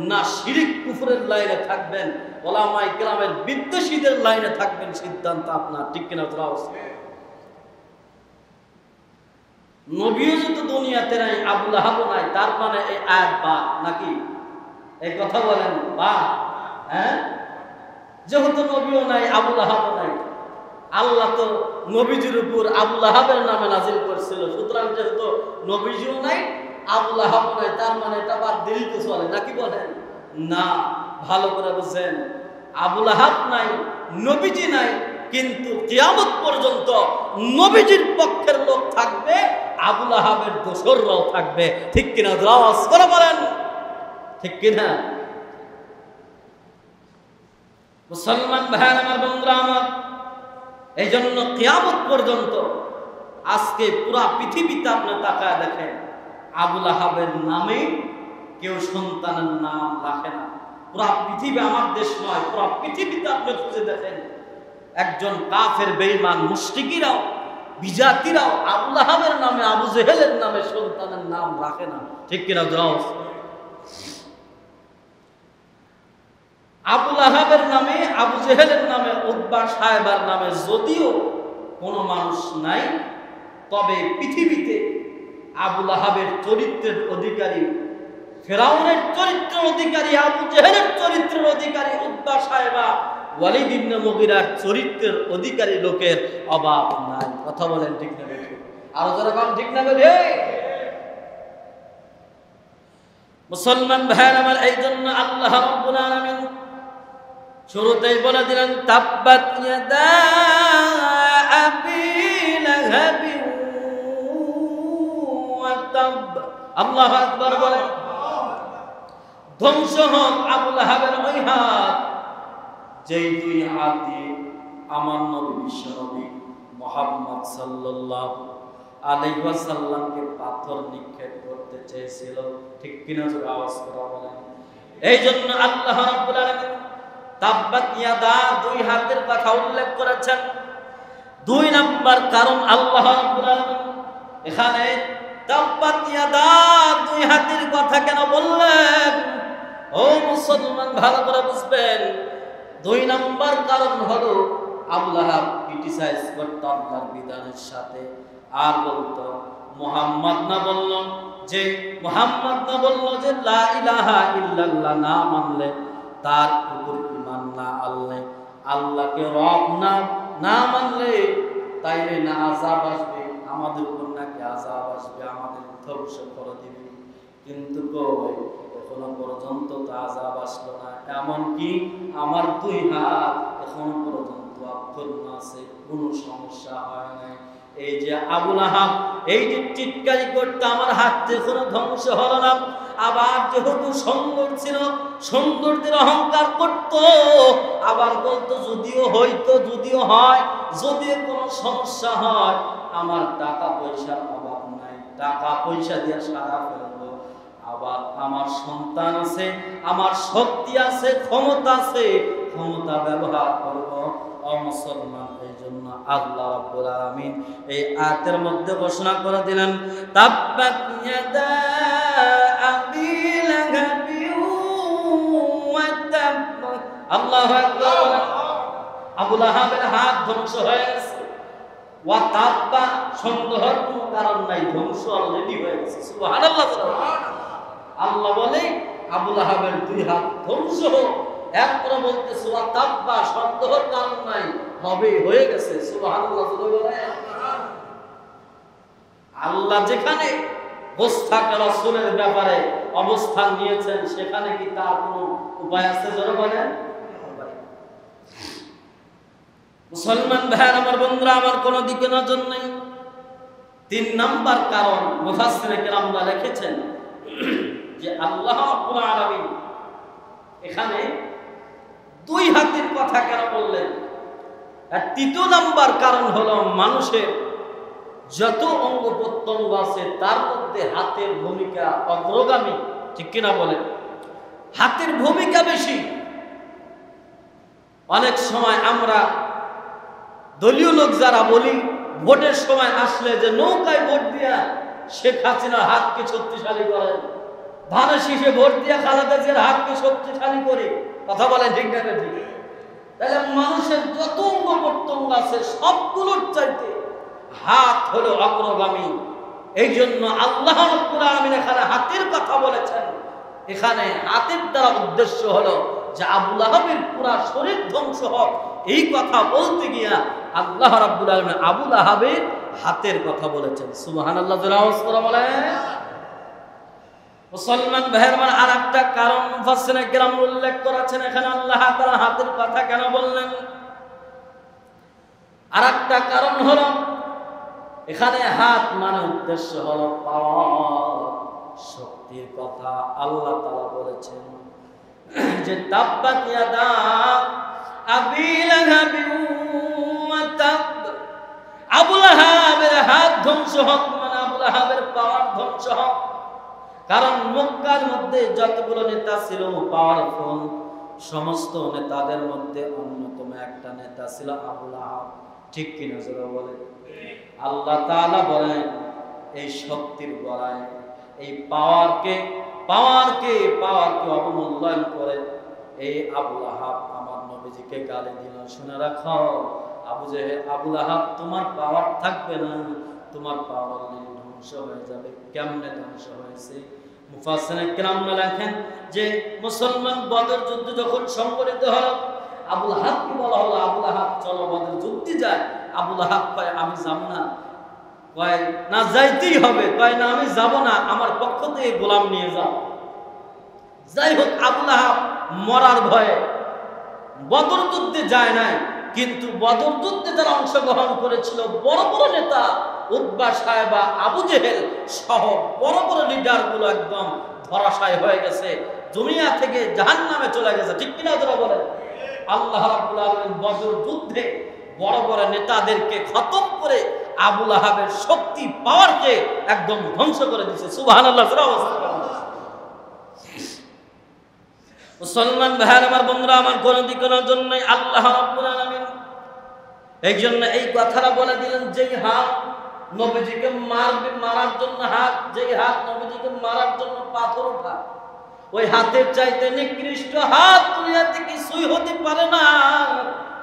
না শিরক কুফরের লাইনে থাকবেন, উলামায়ে কিরামের বিদ্বেষীদের লাইনে থাকবেন? সিদ্ধান্ত আপনার, ঠিক কিনা আওয়াজ। নবীও যদি দুনিয়াতে নাই, আবু লাহাবও নাই, তার মানে এই আয়াত বাদ নাকি? এই কথা বলেন বাদ? হ্যাঁ, যেহেতু নবীও নাই, আবু লাহাবও নাই, আল্লাহ তো নবীজির উপর আবু লাহাবের নামে নাজিল করছিল, সুতরাং যেহেতু নবীজিও নাই, আবু লাহাবও নাই, তার মানে এটা বাদ দিলেই তো চলে নাকি? বলেন না, ভালো করে বুঝেন। আবু লাহাব নাই, নবীজি নাই, কিন্তু কিয়ামত পর্যন্ত নবীজির পক্ষের লোক থাকবে, আবু লাহাবের দোসররাও থাকবে, ঠিক কিনা? আওয়াজ করে বলেন ঠিক কিনা? মুসলমান ভাইয়ের আমার, বন্ধুরা আমার, এই জন্য কিয়ামত পর্যন্ত আজকে পুরা পৃথিবীতে আপনি তাকায় দেখেন, আবু লাহাবের নামে কেউ সন্তানের নাম রাখে না। পুরা পৃথিবী, আমার দেশ নয়, পুরা পৃথিবীতে আপনি খুঁজে দেখেন, একজন কাফের বেঈমান মুশরিকীরাও, বিজাতিরাও আবু লাহাবের নামে, আবু জেহেলের নামে সন্তানের নাম রাখে না, ঠিক কিনা? আবু লাহাবের নামে, আবু জেহেলের নামে, উতবা সাহেবার নামে যদিও কোনো মানুষ নাই, তবে পৃথিবীতে আবু লাহাবের চরিত্রের অধিকারী, ফেরাউনের চরিত্রের অধিকারী, আবু জেহেলের চরিত্রের অধিকারী, উতবা সাহেবা, ওয়ালিদ ইবনে মুগীরার চরিত্রের অধিকারী লোকের অভাব নাই। কথা বলেন ঠিক না? আরো যারা কম ঠিক না বলে মুসলমান ভাইয়ের আমার, এই জন্য আল্লাহ রাব্বুল আলামিন শুরুতেই বলে দিলেন, তাব্বাত ইয়াদা আবি লাহাবিন ওয়া তাব। আল্লাহু আকবার বলে, ধ্বংস হোক আবু লাহাবের ওই হাত, যেই দুই হাত দিয়ে আমার নবী বিশ্বনবী মুহাম্মদ সাল্লাল্লাহু আলাইহি ওয়াসাল্লামকে পাথর নিক্ষেপ করতে চেয়েছিল, ঠিক কিনা? জোরে আওয়াজ করে বলেন। এই জন্য আল্লাহ রাব্বুল আলামিন তাব্বাত ইয়াদা, দুই হাতের কথা উল্লেখ করেছেন। দুই নাম্বার কারণ আল্লাহ রাব্বুল আলামিন এখানে তাব্বাত ইয়াদা, দুই হাতের কথা কেন বললেন? ও মুসলমান, ভালো করে বুঝবেন। দুই নাম্বার কারণ হলো, আবু লাহাব ক্রিটিসাইজ করত আল্লাহর বিধানের সাথে, আর বলতো মুহাম্মদ না বলল যে লা ইলাহা ইল্লাল্লাহ না মানলে, তার উপর ঈমান না আনলে, আল্লাহকে রব না মানলে, তাইলে না আযাব আসবে, আমাদের উপর নাকি আযাব আসবে, আমাদের ধ্বংস করে দিবে। কিন্তু কই, এখনো পর্যন্ত তো আযাব আসলো না, এমনকি আমার দুই হাত এখনো পর্যন্ত অক্ষুণ্ণ আছে, কোনো সমস্যা হয় নাই। এই যে আবু লাহাব এই যে চিৎকারি করতে, আমার হাত এখনো ধ্বংস হলো না, আবার যেহেতু সুন্দর ছিল, সৌন্দর্যের অহংকার করত, আবার বলতো যদিও হইতো, যদিও হয়, যদি কোনো সমস্যা হয়, আমার টাকা পয়সার অভাব নাই, টাকা পয়সা দিয়ে সারা ফেলবো, আবার আমার সন্তান আছে, আমার শক্তি আছে, ক্ষমতা আছে, ক্ষমতা ব্যবহার করব। মুসলমান, এই জন্য আল্লাহ রাব্বুল আলামিন এই আয়াতের মধ্যে ঘোষণা করে দিলেন, তাব্বাত ইয়াদা আবি লাহাবিন ওয়া তাব। আল্লাহু আকবার। আবু লাহাবের হাত ধ্বংস হয়ে গেছে, ওয়া তাব্বা, সন্দেহের কোনো কারণ নাই, ধ্বংস অলরেডি হয়ে গেছে। সুবহানাল্লাহ। আল্লাহ বলে আবু লাহাবের দুই হাত ধ্বংস হোক, এরপর বলতেছে ওয়া তাব্বা, সন্দেহের কারণ নাই, হবে, হয়ে গেছে। সুবহানাল্লাহ। আল্লাহ যেখানে গোস্তাকে রাসূলের ব্যাপারে অবস্থান নিয়েছেন, সেখানে কি তার কোনো উপায় আছে? জোরে বলেন। মুসলমান ভাইয়ের আমার, বন্ধুরা আমার, কোনো দিকে নজর নেই। 3 নাম্বার কারণ মুফাসসিরে কেরামরা লিখেছেন যে আল্লাহ রাব্বুল আলামিন এখানে দুই হাতের কথা কেন বললেন। আর 3 নাম্বার কারণ হলো মানুষের যত অঙ্গ প্রত্যঙ্গ আছে তার মধ্যে হাতের ভূমিকা অগ্রগামী, ঠিক কিনা বলেন? হাতের ভূমিকা বেশি। অনেক সময় আমরা দলীয় লোক যারা বলি, ভোটের সময় আসলে যে নৌকায় ভোট দিয়া শেখ হাসিনার হাতকে শক্তিশালী করেন, ধানের শীষে ভোট দিয়া খালেদা জিয়ার হাতকে শক্তিশালী করে, কথা বলেন ঠিক না ঠিক? তাহলে মানুষের যত অঙ্গ প্রত্যঙ্গ আছে সবগুলোর চাইতে হাত হলো অগ্রগামী। এই জন্য আল্লাহ রাব্বুল আলামিন এখানে হাতের কথা বলেছেন। এখানে হাতের দ্বারা উদ্দেশ্য হলো যে আবু লাহাবের পুরা শরীর ধ্বংস হোক, এই কথা বলতে গিয়া আল্লাহ রাব্বুল আলামিন আবু লাহাবের হাতের কথা বলেছেন। সুবহানাল্লাহ। মুসলমান ভাইয়ের আমার আরেকটা কারণ মুফাসসিরে কিরাম উল্লেখ করেছেন, এখানে আল্লাহ তাআলা হাতের কথা কেন বললেন? আরেকটা কারণ হলো এখানে হাত মানে উদ্দেশ্য হলো পাওয়ার, শক্তির কথা আল্লাহ তাআলা বলেছেন যে তাব্বাত ইয়াদা আবি লাহাবিন ওয়া তাব, আবু লাহাবের হাত ধ্বংস হোক মানে আবু লাহাবের পাওয়ার ধ্বংস হোক। কারণ মক্কার মধ্যে যতগুলো নেতা ছিল পাওয়ারফুল, সমস্ত নেতাদের মধ্যে অন্যতম একটা নেতা ছিল আবু লাহাব, ঠিক কিনা যারা বলে? আল্লাহ তাআলা বলেন এই শক্তির গলায় এই পাওয়ারকে অবমূল্যায়ন করে এই আবু লাহাব আমার নবীজিকে গালি দিল। শুনে রাখো আবু লাহাব, তোমার পাওয়ার থাকবে না, তোমার পাওয়ার ধ্বংস হয়ে যাবে। কেমনে ধ্বংস হয়েছে? মুফাসসিরে কিরাম লেখেন যে মুসলমান বদর যুদ্ধ যখন সংঘটিত হলো, আবু লাহাবকে বলা হলো আবু লাহাব চলো বদর যুদ্ধে যায়। আবু লাহাব কয় আমি যাব না। কয় না যাইতেই হবে। কয় না আমি যাব না, আমার পক্ষ থেকে গোলাম নিয়ে যাও। যাই হোক আবু লাহাব মরার ভয়ে বদর যুদ্ধে যায় নাই, কিন্তু বদর যুদ্ধে যারা অংশগ্রহণ করেছিল বড় বড় নেতা উতবা, সায়বা, আবু জেহেল সহ বড় বড় লিডার গুলো একদম ধরাশায়ী হয়ে গেছে, দুনিয়া থেকে জাহান্নামে চলে গেছে, ঠিক কিনা যারা বলেন? আল্লাহ রাব্বুল আলামিন বদর যুদ্ধে বড় বড় নেতাদেরকে খতম করে আবু লাহাবের শক্তি পাওয়ারকে একদম ধ্বংস করে দিয়েছে। সুবহানাল্লাহ। মুসলমান ভাইয়ের আমার বন্ধুরা আমার, কোনো দিকের জন্য আল্লাহ রাব্বুল আলামিন এই জন্য এই কথাটা বলে দিলেন, যেই হাত নবীজিকে মারার জন্য হাত, যেই হাত নবীজিকে মারার জন্য পাথর ওঠা, ওই হাতের চাইতে নিকৃষ্ট হাত দুনিয়াতে কিছুই হতে পারে না,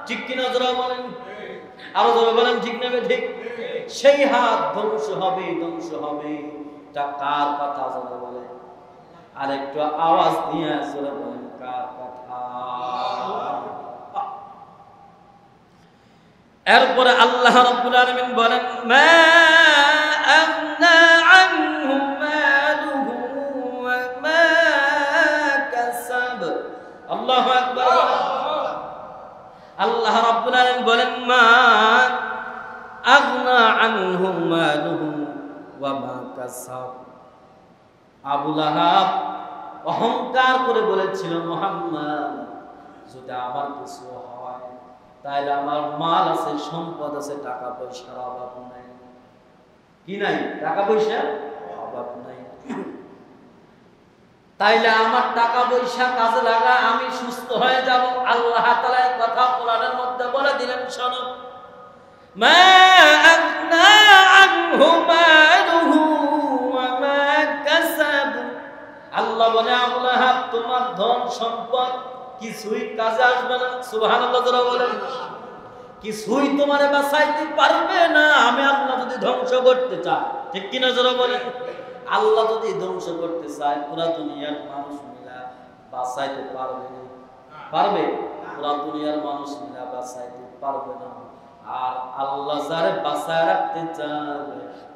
ঠিক কিনা যারা বলেন? আরো যারা বলেন ঠিক না ঠিক? সেই হাত ধ্বংস হবে, ধ্বংস হবে। তা কার কথা যারা বলে? আর একটু আওয়াজ দিয়ে যারা বলেন কার কথা? এরপরে আল্লাহ রাব্বুল আলামিন বলেন মা আগনা আনহু মালুহু ওয়া মা কাসাব। আল্লাহু আকবার। আল্লাহ রাব্বুল আলামিন বলেন মা আগনা আনহু মালুহু ওয়া মা কাসাব। আবু লাহাব অহংকার করে বলেছিল, মুহাম্মদ যদি আমার কিছু হয় তাইলে আমার মাল আছে, সম্পদ আছে, টাকা পয়সার অভাব নাই। কি নাই? টাকা পয়সার অভাব নাই। তাইলে আমার টাকা পয়সা কাজে লাগা, আমি সুস্থ হয়ে যাব। আল্লাহ তাআলা এই কথা কোরআনের মধ্যে বলে দিলেন, শোনো মা আগনা আনহু মালুহু ওয়া মা কাসাব। আল্লাহ বলে আবু লাহাব তোমার ধন সম্পদ কিছুই কাজে আসবে না। সুবহানাল্লাহ যারা বলেন, কিছুই তোমারে বাঁচাইতে পারবে না আমি আল্লাহ যদি ধ্বংস করতে চাই, ঠিক কিনা যারা বলেন? আল্লাহ যদি ধ্বংস করতে চায় পুরা দুনিয়ার মানুষ মিলা বাঁচাইতে পারবে না, পারবে? পুরা দুনিয়ার মানুষ মিলা বাঁচাইতে পারবে না। আর আল্লাহ যারে বাঁচায় রাখতে চায়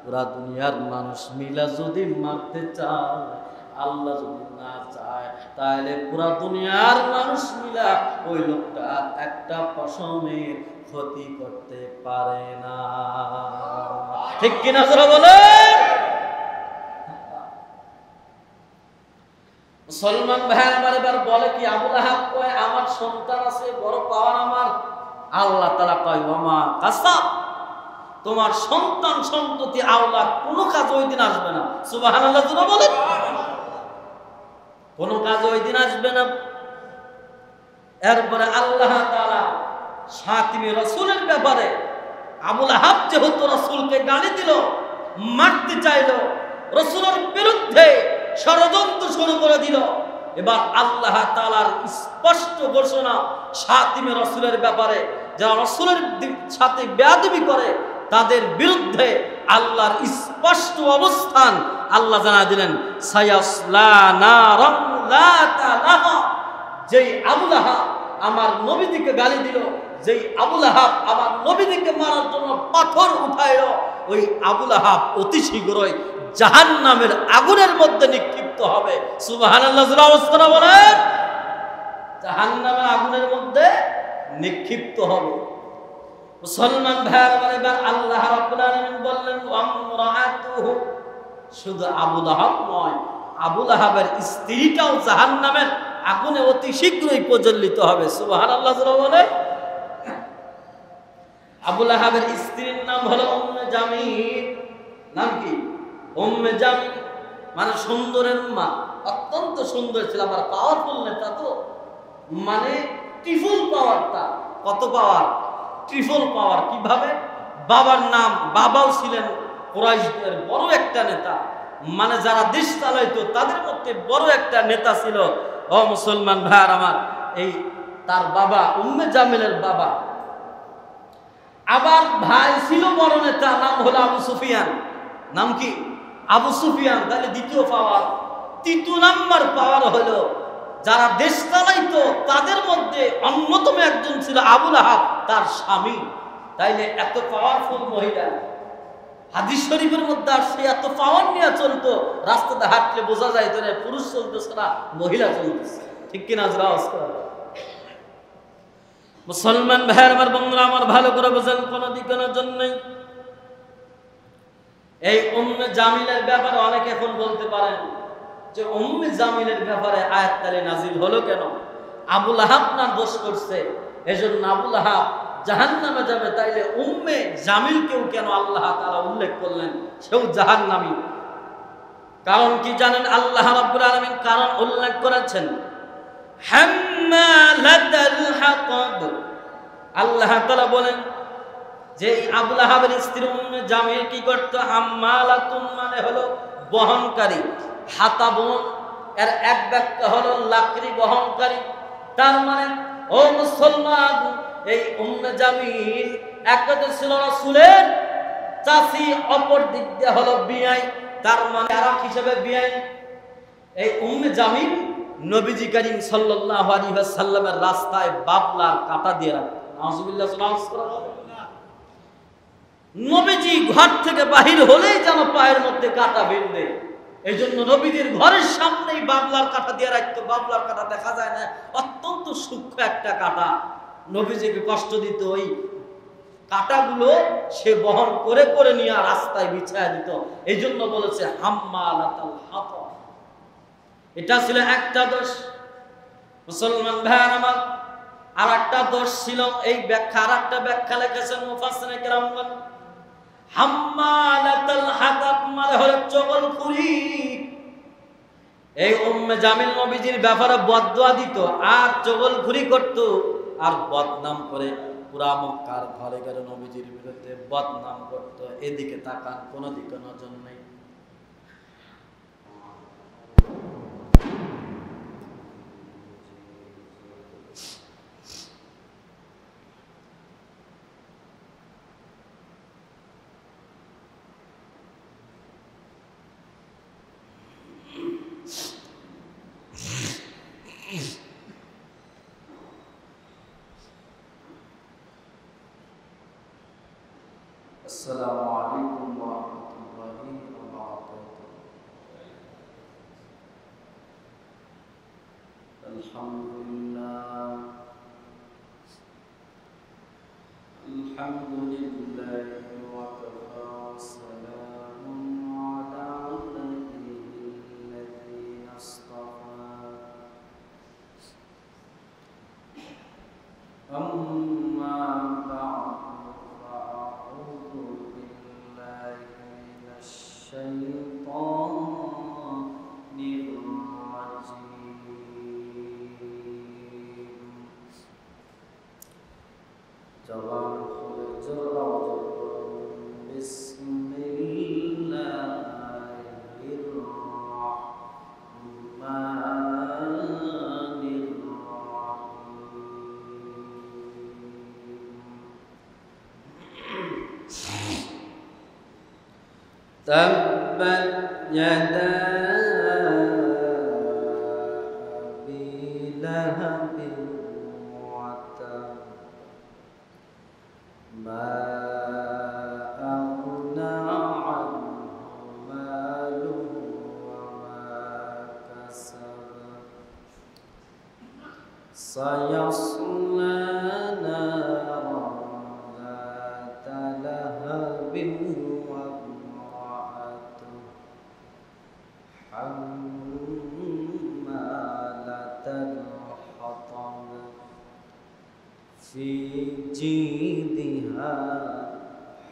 পুরা দুনিয়ার মানুষ মিলা যদি মারতে চায়, আল্লাহ যদি না চায় তাহলে পুরা দুনিয়ার মানুষ মিলা ওই লোকটা একটা পশমের ক্ষতি করতে পারে না, ঠিক কিনা যারা বলে? মুসলমান ভাই আমার এবার বলে কি, আবু লাহাব কয় আমার সন্তান আছে, বড় পাওয়ার আমার। আল্লাহ তাআলা কয় ওয়া মা কাসাব, তোমার সন্তান সন্ততি আওলাদ কোনো কাজ ওই দিন আসবে না। সুবহানাল্লাহ জোরে বলেন। কোনো কাজ ওই দিন আসবে না। এরপরে আল্লাহ তাআলা শাতিমি রাসূলের ব্যাপারে, আবুল আহাব যেহেতু রাসূলকে গালি দিল, মারতে চাইল, রাসূলের বিরুদ্ধে ষড়যন্ত্র শুরু করে দিল, এবার আল্লাহ তাআলার স্পষ্ট ঘোষণা শাতিমি রাসূলের ব্যাপারে, যারা রাসূলের সাথে বেয়াদবি করে তাদের বিরুদ্ধে আল্লাহর স্পষ্ট অবস্থান আল্লাহ জানা দিলেন, সায়াসলা নারান যাতা লাহা। যেই আবুল আহাব আমার নবীকে গালি দিল, যেই আবুল আহাব আমার নবীকে মারার জন্য পাথর উঠাইল, ওই আবুল আহাব অতি শীঘ্রই জাহান্নামের আগুনের মধ্যে নিক্ষিপ্ত হবে। সুবহানাল্লাহ জোরে আওয়াজ করে বলেন। জাহান্নামের আগুনের মধ্যে নিক্ষিপ্ত হবে। মুসলমান ভাইয়ের এবার আল্লাহ রাব্বুল আলামিন বললেন ওয়ামরাআতুহু, শুধু আবুল আহাব নয়, আবুল আহাবের স্ত্রীটাও জাহান্নামের আগুনে অতি শীঘ্রই প্রজ্বলিত হবে। সুবহানাল্লাহ জোরে বলেন। আবুল আহাবের স্ত্রীর নাম হলো উম্মে জামিল। নাম কি? উম্মে জামিল, মানে সুন্দরের মা। অত্যন্ত সুন্দর ছিল, আবার পাওয়ারফুল নেতা তো, মানে ট্রিপল পাওয়ারটা। কত পাওয়ার? ট্রিপল পাওয়ার। কিভাবে? বাবার নাম, বাবাও ছিলেন কুরাইশদের বড় একটা নেতা, মানে যারা দেশ চালাইতো তাদের মধ্যে বড় একটা নেতা ছিল। ও মুসলমান ভাইয়ার আমার, এই তার বাবা উম্মে জামিলের বাবা, আবার ভাই ছিল বড় নেতা, নাম হলো আবু সুফিয়ান। নাম কি? আবু সুফিয়ান। তাহলে দ্বিতীয় পাওয়ার। তৃতীয় নাম্বার পাওয়ার হলো যারা দেশ চালাইতো তাদের মধ্যে অন্যতম একজন ছিল আবুল আহাব, তার স্বামী। তাইলে এত পাওয়ারফুল মহিলা, হাদিস শরীফের মধ্যে আসছে এত পাওয়ার নিয়ে চলতো, রাস্তাতে হাঁটলে বোঝা যায় তো পুরুষ চলতেছে না, মহিলা চলতেছে। ঠিক কিনা? মুসলমান ভাইয়ের আমার, বন্ধুরা আমার, ভালো করে বোঝেন, কোনো দিকের জন্যই এই উম্মে জামিলের ব্যাপারে অনেকে এখন বলতে পারেন যে উম্মে জামিলের ব্যাপারে আয়াতকালে নাজিল হলো কেন? আবুল আহাব না দোষ করছে, এজন্য আবুল আহাব জাহান্নামে যাবে, তাইলে উম্মে জামিলকেও কেন আল্লাহ তাআলা উল্লেখ করলেন সেও জাহান্নামী? কারণ কি জানেন? আল্লাহ রাব্বুল আলামিন কারণ উল্লেখ করেছেন, হাম্মালাতাল হাতাব। আল্লাহ তাআলা বলেন যে আবুল আহাবের স্ত্রী উম্মে জামিল কি করত? হাম্মালাতুন মানে হলো বহনকারী, হাতাবুন এর এক ব্যাখ্যা হলো লাকড়ি বহনকারী। তার মানে ও মুসলমান, এই উম্মে জামিল একদিকে ছিল রাসূলের চাচী, অপর দিক দিয়ে হলো বিয়াই, তার মানে আরাম হিসেবে বিয়াই। এই উম্মে জামিল নবীজি করিম সাল্লাল্লাহু আলাইহি ওয়াসাল্লামের রাস্তায় বাবলার কাঁটা দিয়ে রাখতেন। নাউজুবিল্লাহ। নবীজি ঘর থেকে বাহির হলেই যেন পায়ের মধ্যে কাঁটা বেঁধে, এই জন্য নবীজির ঘরের সামনেই বাবলার কাঁটা দিয়ে রাখতো। বাবলার কাঁটা দেখা যায় না, অত্যন্ত সূক্ষ্ম একটা কাঁটা, নবীজিকে কষ্ট দিত। ওই কাঁটাগুলো সে বহন করে করে নিয়ে রাস্তায় বিছায়া দিত। এই জন্য বলেছে হাম্মালাতাল হাতাব। এটা ছিল একটা দোষ। মুসলমান ভাইয়ের আমার, আর একটা দোষ ছিল, এই ব্যাখ্যা আর একটা ব্যাখ্যা লিখেছেন মুফাসসিরে কেরামগণ, হাম্মালাতাল হাতাব মানে হলো চগলখুরি। এই উম্মে জামিল নবীজির ব্যাপারে বদদুয়া দিত আর চগলখুরি করত আর বদনাম করে পুরা মক্কার ঘরে ঘরে নবীজির বিরুদ্ধে বদনাম করত। এদিকে তাকান, কোন দিকে নজর নেই। আসসালামু আলাইকুম ওয়া রাহমাতুল্লাহি ওয়া বারাকাতুহু। আলহামদুলিল্লাহ, আলহামদুলিল্লাহি ওয়া কাফা, সালামুন আলা ইবাদিহিল্লাযীনা ইসতাফা। আম্মা বা'দু, জবান খুলে জোর আওয়াজে পড়ুন বিসমিল্লাহির রহমানির রহিম। তাব্বাত ইয়াদা আবি লাহাবিন ওয়া তাব মা আগনা আনহু মালুহু ওয়া মা কাসাব সায়াসলা নারান যাতা লাহাবিন ওয়া imra'atuhu hammalatal hatab fi jidha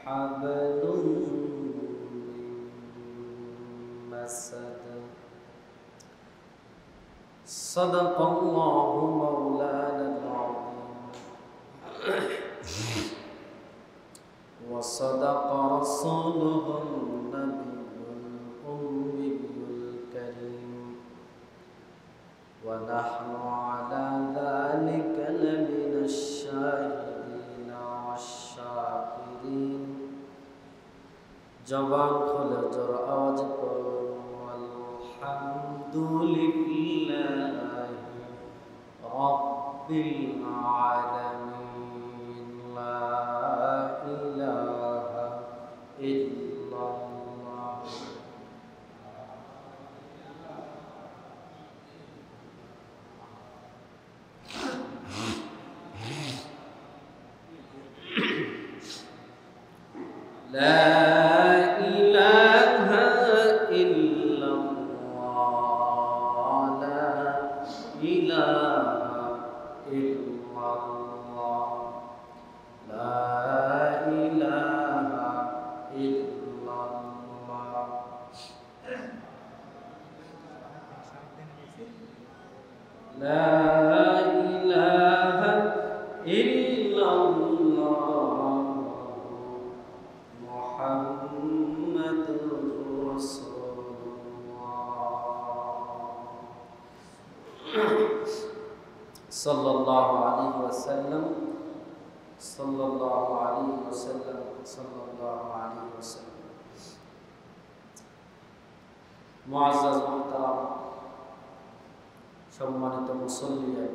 hablum min masad. Sadaqallahu maulana al-azim wa sadaqa rasuluhun nabiyyul ummiyul karim wa nahnu ala dhalika laminash shahidin wash-shakirin. Jaban khule jor awaaz korun walhamdulillahi rabbil alamin. La ilaha illallah. La ilaha illallah. La ilaha illallah. La ilaha illallah. La ilaha illallah. Muhammadur Rasulullah sallallahu alaihi wasallam. Sallallahu alaihi wasallam. Sallallahu alaihi wasallam. মুআজ্জাজ মুহতারাম সম্মানিত মুসল্লিয়ান,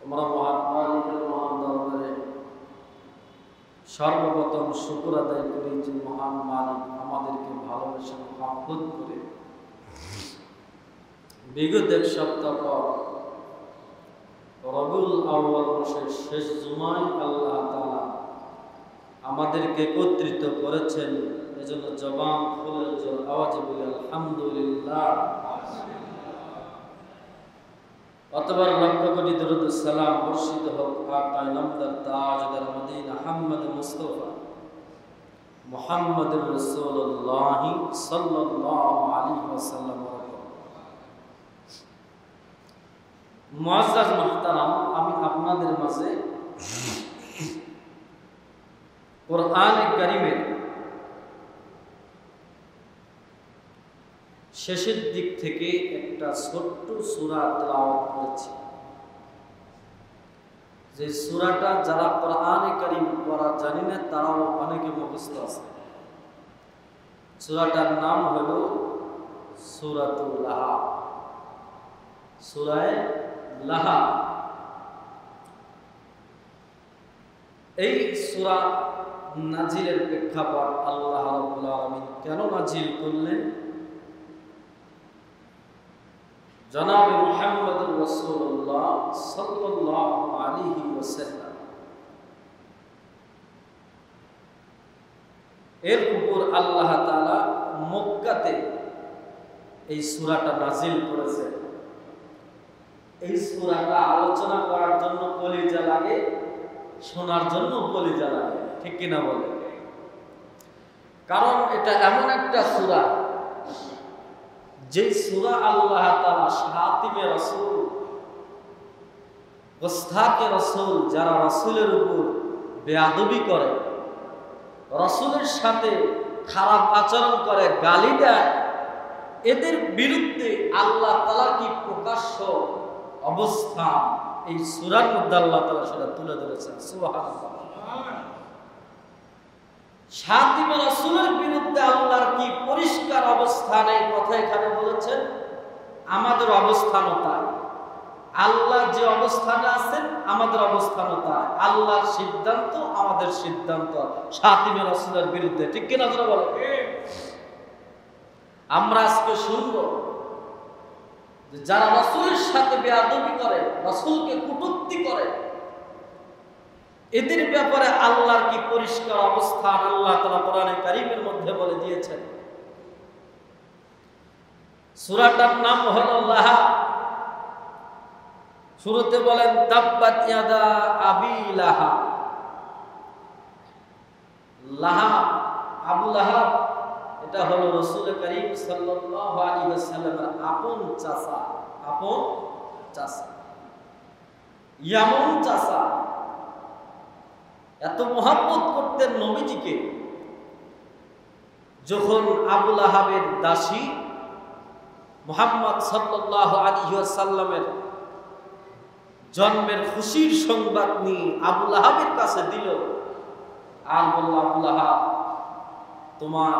আমরা মহান মালিকের মহান দরবারে সর্বপ্রথম শুকর আদায় করি যে মহান মালিক আমাদেরকে ভালোবেসে মহব্বত করে বিগত এক সপ্তাহ পর রবিউল আউয়াল মাসের শেষ জুমায় আল্লাহ তাআলা আমাদেরকে একত্রিত করেছেন। এজন্য জবান খুলে জোর আওয়াজে বলি আলহামদুলিল্লাহ। অতঃপর লক্ষ কোটি দরুদ সালাম বর্ষিত হোক আকায়ে নামদার তাজদার মদিনা মুহাম্মদ মুস্তাফা মুহাম্মদুর রাসূলুল্লাহ সাল্লাল্লাহু আলাইহি ওয়াসাল্লাম। মুআজ্জাজ মুহতারাম, আমি আপনাদের মাঝে কোরআনে কারীমের শেষের দিক থেকে একটা ছোট্ট সূরা তেলাওয়াত করেছি। যে সূরাটা যারা কোরআনে কারীম পড়া জানি না তারাও অনেকে মুখস্থ আছে। সূরাটার নাম হলো সূরাতুল লাহাব। সূরায়ে লাহাব। এই সূরা নাজিলের প্রেক্ষাপট আল্লাহ রাব্বুল আলামিন কেন নাজিল করলেন? জনাব মুহাম্মদুর রাসূলুল্লাহ সাল্লাল্লাহু আলাইহি ওয়াসাল্লাম এর উপর আল্লাহ তাআলা মক্কাতে এই সূরাটা নাজিল করেছেন। এই সূরাটা আলোচনা করার জন্য কলিজা লাগে, শোনার জন্য কলিজা লাগে, ঠিক কিনা বলে? কারণ এটা এমন একটা সূরা যে সূরা আল্লাহ তাআলা খাতিমে রাসূল গোস্তাকে রসুল, যারা রসুলের উপর বেয়াদবি করে, রসুলের সাথে খারাপ আচরণ করে, গালি দেয়, এদের বিরুদ্ধে আল্লাহ তাআলার কি প্রকাশ্য অবস্থান এই সূরার মধ্যে আল্লাহ তাআলা সেটা তুলে ধরেছেন। সুবহানাল্লাহ। শাতিমে রাসূলের বিরুদ্ধে আল্লাহর কি পরিষ্কার অবস্থান, এই কথা এখানে বলেছেন। আমাদের অবস্থানও তাই। আল্লাহ যে অবস্থানে আছেন আমাদের অবস্থানও তাই। আল্লাহর সিদ্ধান্ত আমাদের সিদ্ধান্ত শাতিমে রাসূলের বিরুদ্ধে, ঠিক কিনা জোরে বলো। আমরা আজকে শুনব যে যারা রাসূলের সাথে বেয়াদবি করে, রাসূলকে কটূক্তি করে, এদের ব্যাপারে আল্লাহর কি পরিষ্কার অবস্থান আল্লাহ তাআলা কোরআনে কারীমের মধ্যে বলে দিয়েছেন। সূরাটার নাম হলো লাহাব। শুরুতে বলেন তাব্বাত ইয়াদা আবি লাহাব। লাহাব, আবু লাহাব, এটা হলো রাসূল করিম সাল্লাল্লাহু আলাইহি ওয়াসাল্লামের আপন চাচা, আপন চাচা, ইয়ামন চাচা। এত মহব্বত করতেন নবীজিকে, যখন আবু লাহাবের দাসী মুহাম্মদ সাল্লাল্লাহু আলাইহি ওয়াসাল্লামের জন্মের খুশির সংবাদ নিয়ে আবু লাহাবের কাছে দিল, আর বলল, আবু লাহাব, তোমার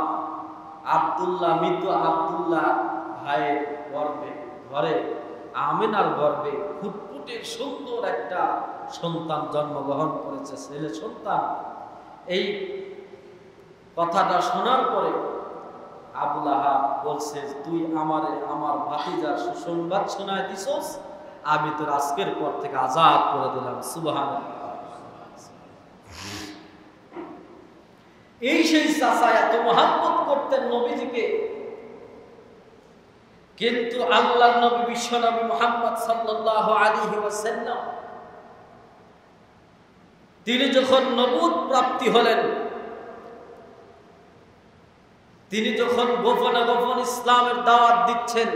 আব্দুল্লাহ, মৃত আব্দুল্লাহ ভাইয়ের গর্ভে, ঘরে আমিনার গর্ভে ফুটফুটে সুন্দর একটা সন্তান জন্মগ্রহণ করেছে, ছেলে সন্তান। এই কথাটা শোনার পরে আবু লাহাব বলছে, তুই আমারে আমার ভাতিজার সুসংবাদ শোনায় দিছস, আমি তোর আজকের পর থেকে আজাদ করে দিলাম। সুবহানাল্লাহ। এই সেই চাচা এত মহব্বত করতেন নবীজিকে, কিন্তু আল্লাহর নবী বিশ্বনবী মুহাম্মদ সাল্লাল্লাহু আলাইহি ওয়াসাল্লাম তিনি যখন নবুয়ত প্রাপ্তি হলেন, তিনি যখন গোপনে গোপন ইসলামের দাওয়াত দিচ্ছেন,